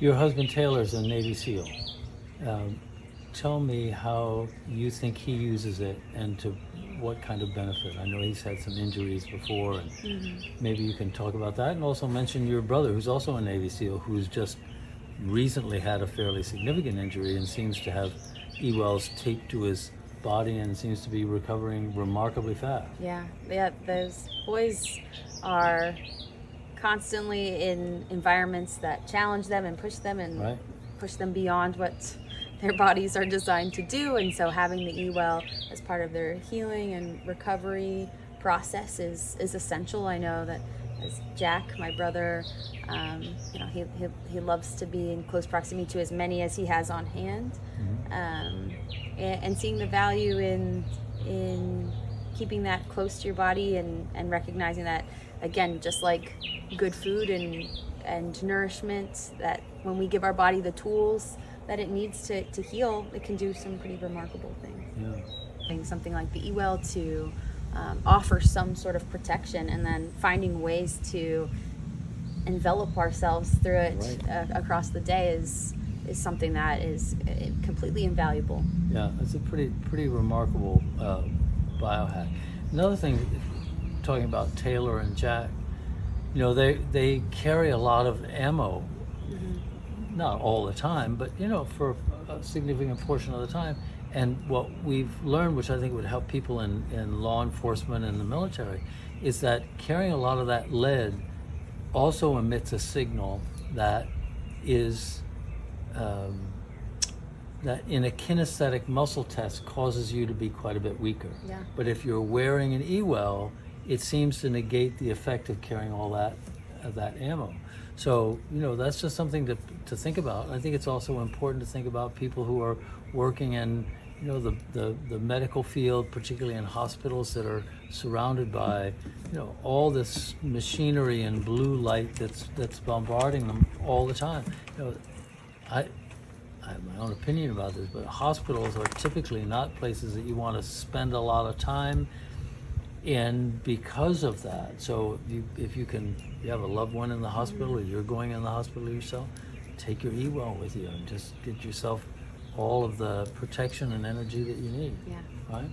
Your husband Taylor's a Navy SEAL. Um, Tell me how you think he uses it and to what kind of benefit. I know he's had some injuries before, and maybe you can talk about that, and also mention your brother, who's also a Navy SEAL, who's just recently had a fairly significant injury and seems to have eWells taped to his body and seems to be recovering remarkably fast. Yeah, those boys are constantly in environments that challenge them and Right? push them beyond what their bodies are designed to do. And so having the eWell as part of their healing and recovery process is essential. I know that as Jack, my brother, he loves to be in close proximity to as many as he has on hand, and seeing the value in keeping that close to your body and recognizing that, again, just like good food and nourishment, that when we give our body the tools that it needs to heal, it can do some pretty remarkable things. Yeah. Something like the eWell to offer some sort of protection, and then finding ways to envelop ourselves through it across the day is something that is completely invaluable. Yeah, it's a pretty remarkable biohack. Another thing, talking about Taylor and Jack, they carry a lot of ammo, not all the time, but for a significant portion of the time. And what we've learned, which I think would help people in law enforcement and the military, is that carrying a lot of that lead also emits a signal that is that in a kinesthetic muscle test causes you to be quite a bit weaker. Yeah. But if you're wearing an eWell, it seems to negate the effect of carrying all that ammo. So that's just something to think about. I think it's also important to think about people who are working in the medical field, particularly in hospitals that are surrounded by all this machinery and blue light that's bombarding them all the time. I have my own opinion about this, but hospitals are typically not places that you want to spend a lot of time in because of that. So if you have a loved one in the hospital, or you're going in the hospital yourself, take your eWell with you and just get yourself all of the protection and energy that you need. Yeah. Right?